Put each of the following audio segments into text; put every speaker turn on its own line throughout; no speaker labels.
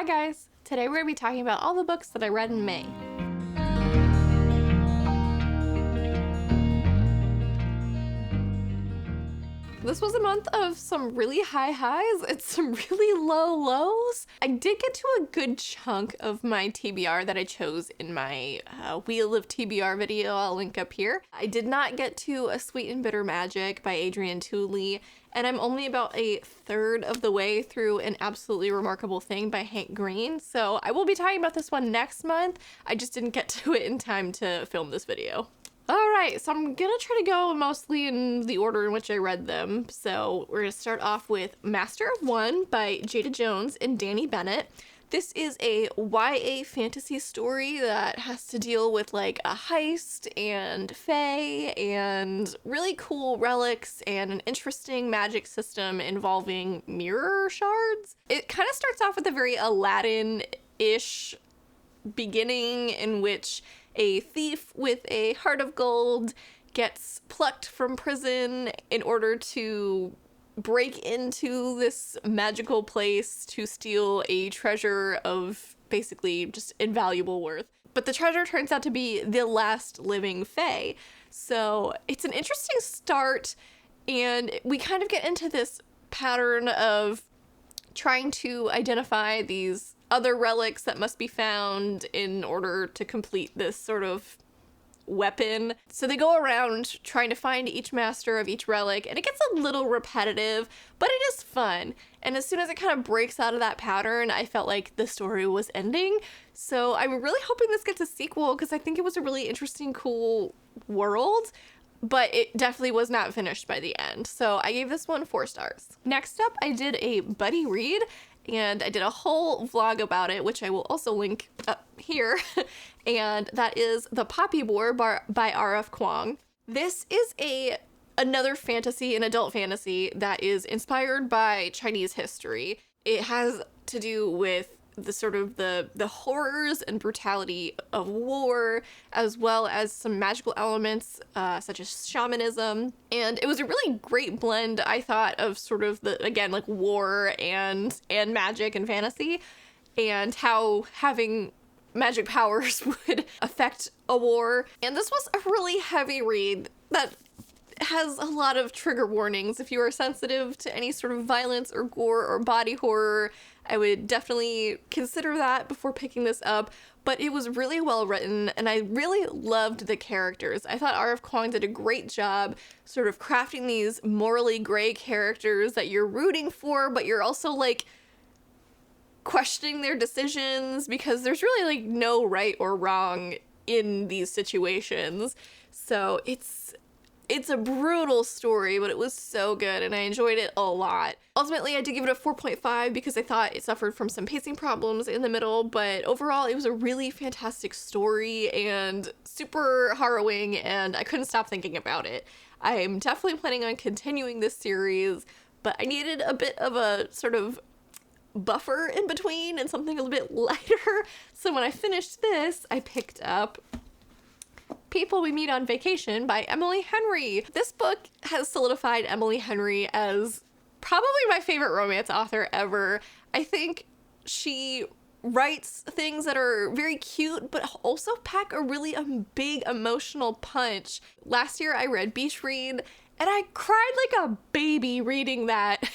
Hi guys! Today we're going to be talking about all the books that I read in May. This was a month of some really high highs and some really low lows. I did get to a good chunk of my TBR that I chose in my Wheel of TBR video. I'll link up here. I did not get to A Sweet and Bitter Magic by Adrienne Tooley, and I'm only about a third of the way through An Absolutely Remarkable Thing by Hank Green, so I will be talking about this one next month. I just didn't get to it in time to film this video. Alright, so I'm gonna try to go mostly in the order in which I read them. So we're gonna start off with Master of One by Jada Jones and Danny Bennett. This is a YA fantasy story that has to deal with like a heist and fae and really cool relics and an interesting magic system involving mirror shards. It kind of starts off with a very Aladdin-ish beginning in which a thief with a heart of gold gets plucked from prison in order to break into this magical place to steal a treasure of basically just invaluable worth. But the treasure turns out to be the last living fae. So it's an interesting start, and we kind of get into this pattern of trying to identify these other relics that must be found in order to complete this sort of weapon. So they go around trying to find each master of each relic, and it gets a little repetitive, but it is fun. And as soon as it kind of breaks out of that pattern, I felt like the story was ending. So I'm really hoping this gets a sequel because I think it was a really interesting, cool world, but it definitely was not finished by the end. So I gave this one 4 stars. Next up, I did a buddy read, and I did a whole vlog about it, which I will also link up here, and that is The Boar Bar by R.F. Kuang. This is another fantasy, an adult fantasy, that is inspired by Chinese history. It has to do with the sort of the horrors and brutality of war, as well as some magical elements such as shamanism. And it was a really great blend, I thought, of sort of the, again, like war and magic and fantasy, and how having magic powers would affect a war. And this was a really heavy read that has a lot of trigger warnings. If you are sensitive to any sort of violence or gore or body horror, I would definitely consider that before picking this up. But it was really well written, and I really loved the characters. I thought R.F. Kuang did a great job sort of crafting these morally gray characters that you're rooting for, but you're also like questioning their decisions because there's really like no right or wrong in these situations. So it's a brutal story, but it was so good and I enjoyed it a lot. Ultimately, I did give it a 4.5 because I thought it suffered from some pacing problems in the middle, but overall it was a really fantastic story and super harrowing, and I couldn't stop thinking about it. I'm definitely planning on continuing this series, but I needed a bit of a sort of buffer in between and something a little bit lighter. So when I finished this, I picked up People We Meet on Vacation by Emily Henry. This book has solidified Emily Henry as probably my favorite romance author ever. I think she writes things that are very cute, but also pack a really big emotional punch. Last year I read Beach Read, and I cried like a baby reading that.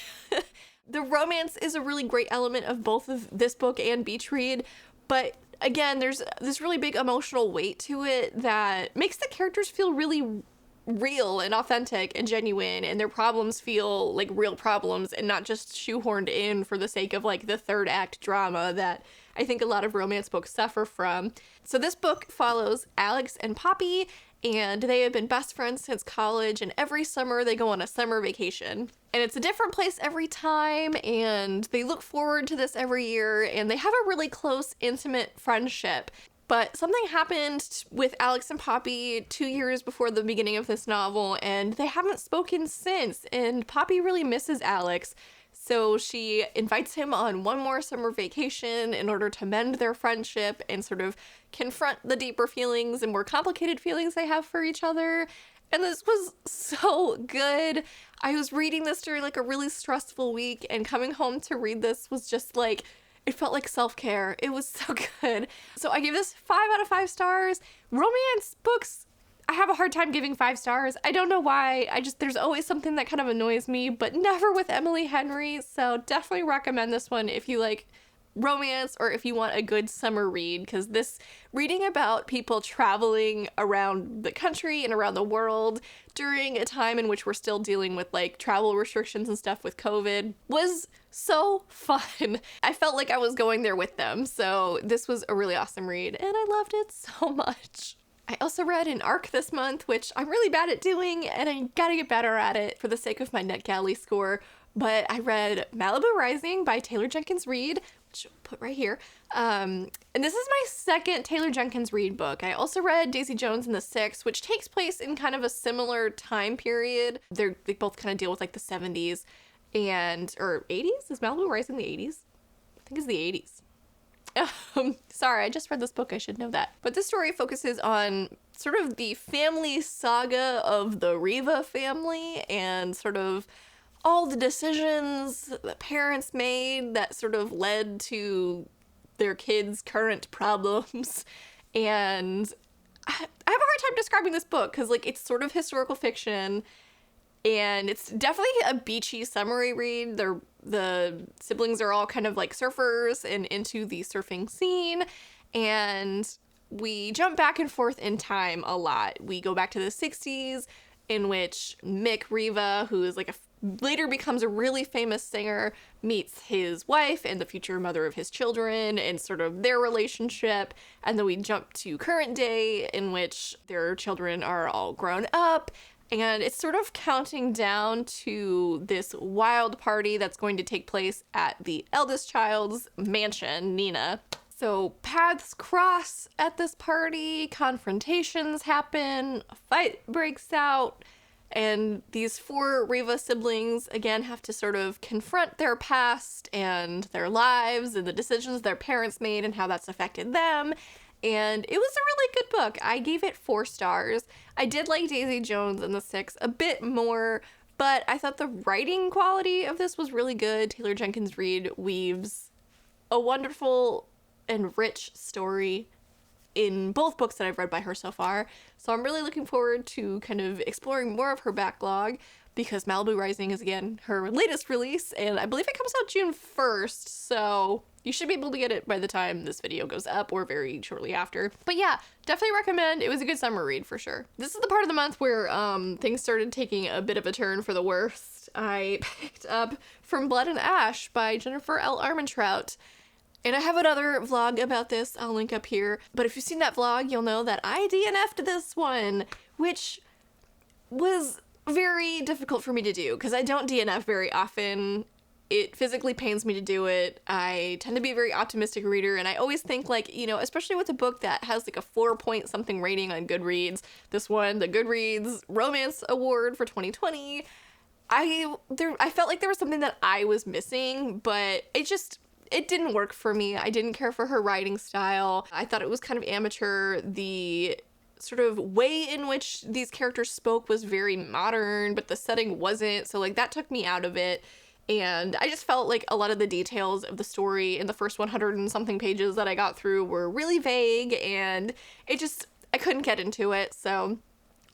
The romance is a really great element of both of this book and Beach Read, but again, there's this really big emotional weight to it that makes the characters feel really real and authentic and genuine, and their problems feel like real problems and not just shoehorned in for the sake of like the third act drama that I think a lot of romance books suffer from. So this book follows Alex and Poppy, and they have been best friends since college, and every summer they go on a summer vacation. And it's a different place every time, and they look forward to this every year, and they have a really close, intimate friendship. But something happened with Alex and Poppy 2 years before the beginning of this novel, and they haven't spoken since, and Poppy really misses Alex. So she invites him on one more summer vacation in order to mend their friendship and sort of confront the deeper feelings and more complicated feelings they have for each other. And this was so good. I was reading this during like a really stressful week, and coming home to read this was just like, It felt like self-care. It was so good. So I gave this 5 out of 5 stars. Romance books, I have a hard time giving 5 stars. I don't know why. There's always something that kind of annoys me, but never with Emily Henry. So definitely recommend this one if you like romance or if you want a good summer read, because this reading about people traveling around the country and around the world during a time in which we're still dealing with like travel restrictions and stuff with COVID was so fun. I felt like I was going there with them. So this was a really awesome read and I loved it so much. I also read an ARC this month, which I'm really bad at doing and I gotta get better at it for the sake of my NetGalley score. But I read Malibu Rising by Taylor Jenkins Reid, which I'll put right here. And this is my second Taylor Jenkins Reid book. I also read Daisy Jones and the Six, which takes place in kind of a similar time period. They both kind of deal with like the 70s or 80s? Is Malibu Rising the 80s? I think it's the 80s. Sorry, I just read this book. I should know that. But this story focuses on sort of the family saga of the Riva family and sort of all the decisions that parents made that sort of led to their kids' current problems. And I have a hard time describing this book because like it's sort of historical fiction and it's definitely a beachy summery read. The siblings are all kind of like surfers and into the surfing scene, and we jump back and forth in time a lot. We go back to the 60s in which Mick Riva, who is like later becomes a really famous singer, meets his wife and the future mother of his children and sort of their relationship. And then we jump to current day in which their children are all grown up. And it's sort of counting down to this wild party that's going to take place at the eldest child's mansion, Nina. So paths cross at this party, confrontations happen, a fight breaks out, and these 4 Riva siblings again have to sort of confront their past and their lives and the decisions their parents made and how that's affected them. And it was a really good book. I gave it 4 stars. I did like Daisy Jones and the Six a bit more, but I thought the writing quality of this was really good. Taylor Jenkins Reid weaves a wonderful and rich story in both books that I've read by her so far. So I'm really looking forward to kind of exploring more of her backlog because Malibu Rising is again her latest release and I believe it comes out June 1st. So you should be able to get it by the time this video goes up or very shortly after. But yeah, definitely recommend. It was a good summer read for sure. This is the part of the month where things started taking a bit of a turn for the worst. I picked up From Blood and Ash by Jennifer L. Armentrout. And I have another vlog about this I'll link up here. But if you've seen that vlog, you'll know that I DNF'd this one, which was very difficult for me to do because I don't DNF very often. It physically pains me to do it. I tend to be a very optimistic reader, and I always think like, you know, especially with a book that has like a 4 something rating on Goodreads, this one, the Goodreads Romance Award for 2020, I felt like there was something that I was missing, but it didn't work for me. I didn't care for her writing style. I thought it was kind of amateur. The sort of way in which these characters spoke was very modern, but the setting wasn't. So like that took me out of it. And I just felt like a lot of the details of the story in the first 100 and something pages that I got through were really vague and I couldn't get into it. So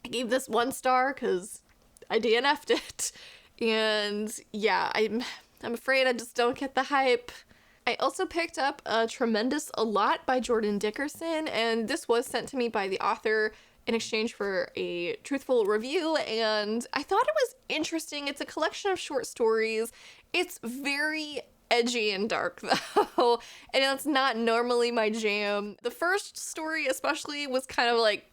I gave this 1 star because I DNF'd it. And yeah, I'm afraid I just don't get the hype. I also picked up ATremendous Lot by Jordan Dickerson, and this was sent to me by the author in exchange for a truthful review, and I thought it was interesting. It's a collection of short stories. It's very edgy and dark though, and that's not normally my jam. The first story especially was kind of like,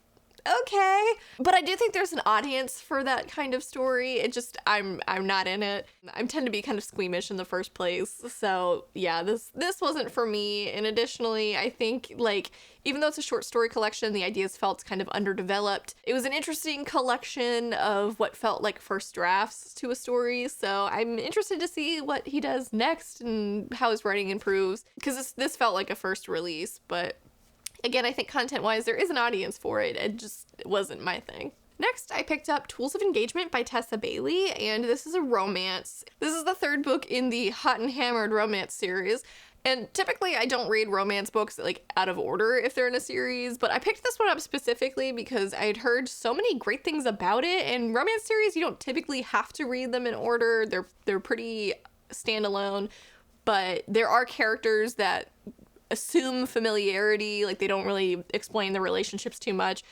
okay, but I do think there's an audience for that kind of story. I'm not in it. I tend to be kind of squeamish in the first place, so yeah, this wasn't for me. And additionally, I think like even though it's a short story collection, the ideas felt kind of underdeveloped. It was an interesting collection of what felt like first drafts to a story, so I'm interested to see what he does next and how his writing improves, because this felt like a first release, but again, I think content-wise, there is an audience for it. It wasn't my thing. Next, I picked up Tools of Engagement by Tessa Bailey, and this is a romance. This is the 3rd book in the Hot and Hammered romance series, And typically I don't read romance books like out of order if they're in a series, but I picked this one up specifically because I had heard so many great things about it. And romance series, you don't typically have to read them in order. They're pretty standalone, but there are characters that assume familiarity, like they don't really explain the relationships too much.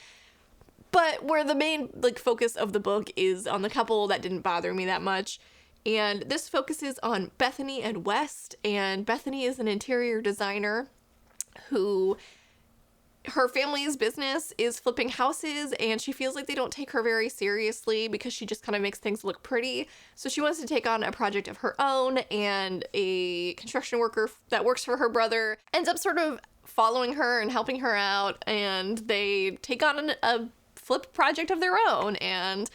But where the main like focus of the book is on the couple, that didn't bother me that much. And this focuses on Bethany and West, and Bethany is an interior designer who, her family's business is flipping houses, and she feels like they don't take her very seriously because she just kind of makes things look pretty. So she wants to take on a project of her own, and a construction worker that works for her brother ends up sort of following her and helping her out, and they take on a flip project of their own, and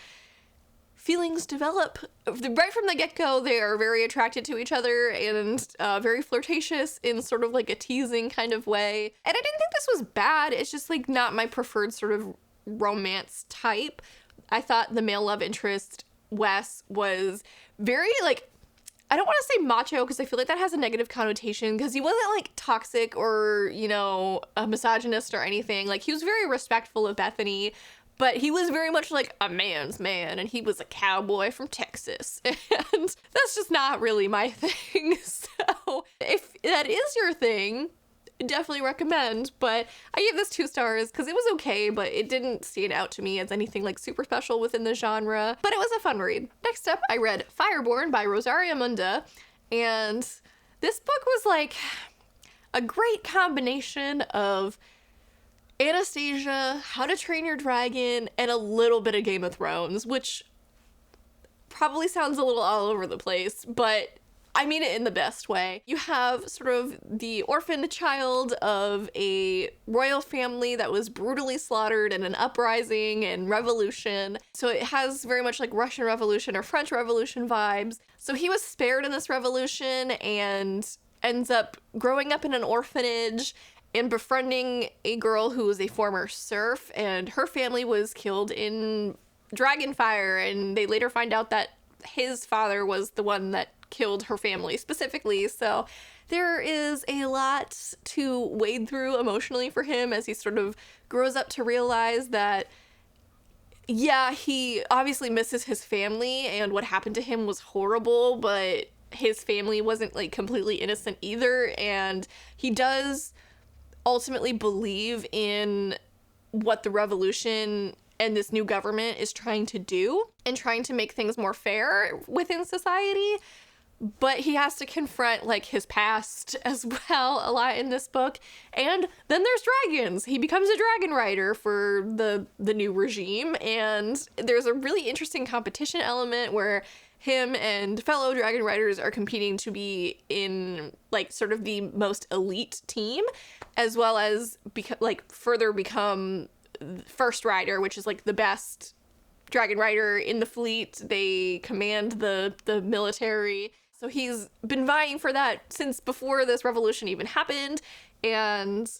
feelings develop. Right from the get-go, they are very attracted to each other and very flirtatious in sort of like a teasing kind of way. And I didn't think this was bad. It's just like not my preferred sort of romance type. I thought the male love interest, Wes, was very like, I don't want to say macho because I feel like that has a negative connotation, because he wasn't like toxic or, you know, a misogynist or anything. Like, he was very respectful of Bethany, but he was very much like a man's man, and he was a cowboy from Texas. And that's just not really my thing. So if that is your thing, definitely recommend. But I gave this 2 stars because it was okay, but it didn't stand out to me as anything like super special within the genre. But it was a fun read. Next up, I read Fireborn by Rosaria Munda. And this book was like a great combination of Anastasia, How to Train Your Dragon, and a little bit of Game of Thrones, which probably sounds a little all over the place, but I mean it in the best way. You have sort of the orphaned child of a royal family that was brutally slaughtered in an uprising and revolution. So it has very much like Russian Revolution or French Revolution vibes. So he was spared in this revolution and ends up growing up in an orphanage and befriending a girl who was a former serf, and her family was killed in dragon fire, and they later find out that his father was the one that killed her family specifically. So there is a lot to wade through emotionally for him as he sort of grows up to realize that, yeah, he obviously misses his family and what happened to him was horrible, but his family wasn't like completely innocent either, and he does ultimately believe in what the revolution and this new government is trying to do and trying to make things more fair within society. But he has to confront like his past as well a lot in this book. And then there's dragons. He becomes a dragon rider for the new regime, and there's a really interesting competition element where him and fellow dragon riders are competing to be in like sort of the most elite team, as well as further become first rider, which is like the best dragon rider in the fleet. They command the military. So he's been vying for that since before this revolution even happened, and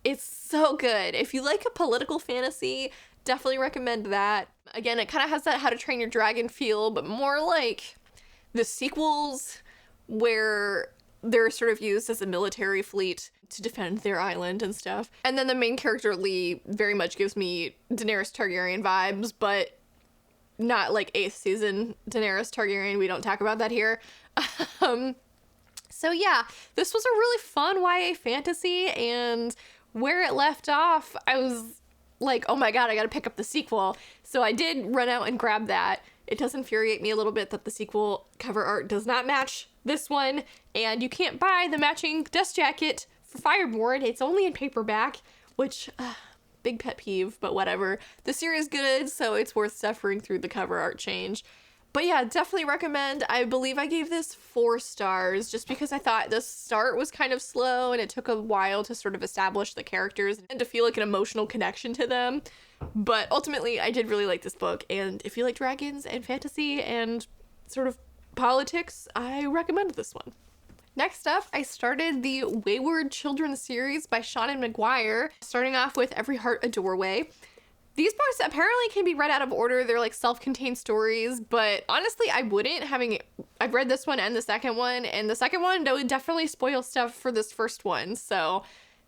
it's so good. If you like a political fantasy, definitely recommend that. Again, it kind of has that How to Train Your Dragon feel, but more like the sequels where they're sort of used as a military fleet to defend their island and stuff. And then the main character, Lee, very much gives me Daenerys Targaryen vibes, but not like 8th season Daenerys Targaryen. We don't talk about that here. So yeah, this was a really fun YA fantasy, and where it left off, I was like, oh my god, I gotta pick up the sequel. So I did run out and grab that. It does infuriate me a little bit that the sequel cover art does not match this one, and you can't buy the matching dust jacket for Fireborn. It's only in paperback, which, big pet peeve, but whatever. The series is good, so it's worth suffering through the cover art change. But yeah, definitely recommend. I believe I gave this 4 stars just because I thought the start was kind of slow and it took a while to sort of establish the characters and to feel like an emotional connection to them. But ultimately, I did really like this book, and if you like dragons and fantasy and sort of politics, I recommend this one. Next up, I started the Wayward Children series by Seanan McGuire, starting off with Every Heart a Doorway. These books apparently can be read out of order. They're like self-contained stories, but honestly, I wouldn't, I've read this one and the second one, and the second one would definitely spoil stuff for this first one, so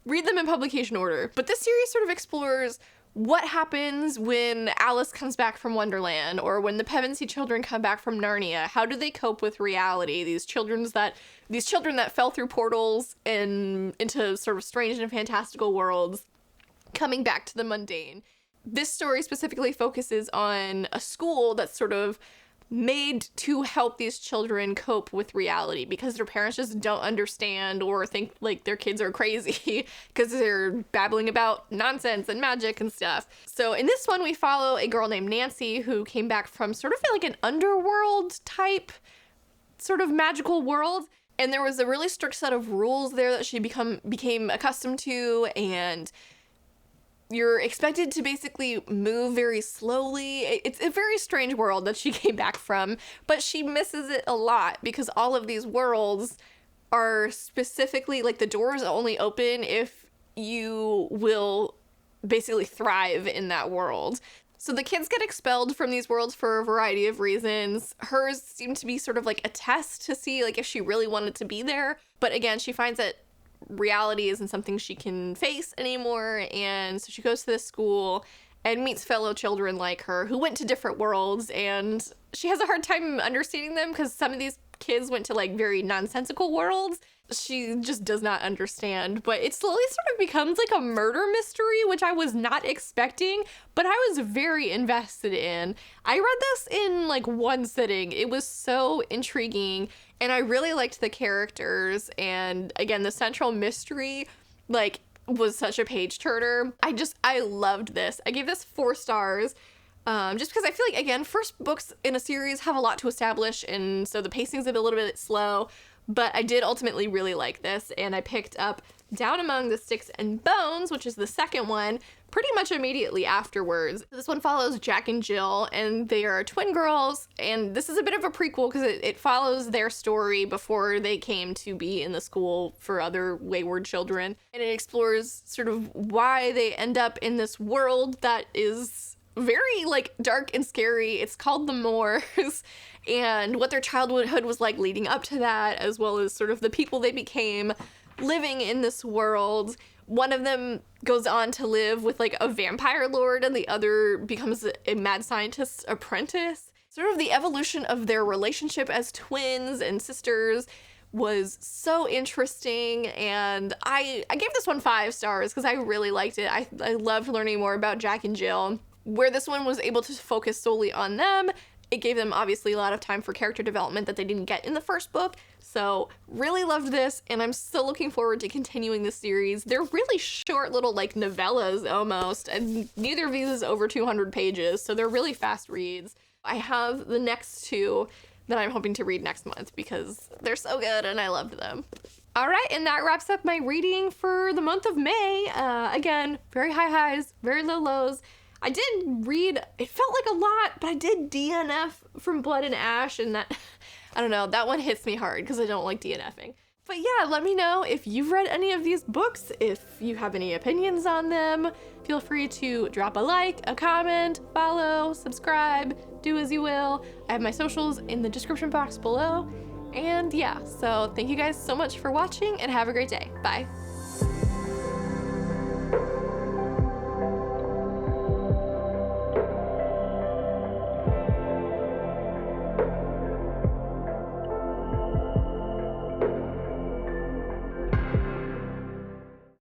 read them in publication order. But this series sort of explores what happens when Alice comes back from Wonderland, or when the Pevensey children come back from Narnia. How do they cope with reality? These children that fell through portals and into sort of strange and fantastical worlds, coming back to the mundane. This story specifically focuses on a school that's sort of made to help these children cope with reality because their parents just don't understand or think like their kids are crazy because they're babbling about nonsense and magic and stuff. So in this one, we follow a girl named Nancy who came back from sort of like an underworld type sort of magical world. And there was a really strict set of rules there that she became accustomed to, and you're expected to basically move very slowly. It's a very strange world that she came back from, but she misses it a lot because all of these worlds are specifically, like, the doors only open if you will basically thrive in that world. So the kids get expelled from these worlds for a variety of reasons. Hers seemed to be sort of like a test to see like if she really wanted to be there. But again, she finds that reality isn't something she can face anymore, and so she goes to this school and meets fellow children like her who went to different worlds, and she has a hard time understanding them because some of these kids went to like very nonsensical worlds. She just does not understand, but it slowly sort of becomes like a murder mystery, which I was not expecting, but I was very invested in. I read this in like one sitting. It was so intriguing, and I really liked the characters, and again, the central mystery like was such a page turner. I loved this. I gave this 4 stars. Just because I feel like, again, first books in a series have a lot to establish, and so the pacing's a little bit slow, but I did ultimately really like this, and I picked up Down Among the Sticks and Bones, which is the second one, pretty much immediately afterwards. This one follows Jack and Jill, and they are twin girls, and this is a bit of a prequel because it follows their story before they came to be in the school for other wayward children, and it explores sort of why they end up in this world that is very like dark and scary. It's called the Moors, and what their childhood was like leading up to that, as well as sort of the people they became living in this world. One of them goes on to live with like a vampire lord, and the other becomes a mad scientist's apprentice. Sort of the evolution of their relationship as twins and sisters was so interesting, and I gave this one 5 stars because I really liked it. I loved learning more about Jack and Jill. Where this one was able to focus solely on them, it gave them obviously a lot of time for character development that they didn't get in the first book. So really loved this, and I'm still looking forward to continuing this series. They're really short little like novellas almost, and neither of these is over 200 pages, so they're really fast reads. I have the next 2 that I'm hoping to read next month because they're so good and I loved them. All right, and that wraps up my reading for the month of May. Again, very high highs, very low lows. I did read, it felt like a lot, but I did DNF from Blood and Ash, and that, I don't know, that one hits me hard because I don't like DNFing. But yeah, let me know if you've read any of these books, if you have any opinions on them. Feel free to drop a like, a comment, follow, subscribe, do as you will. I have my socials in the description box below. And yeah, so thank you guys so much for watching, and have a great day. Bye.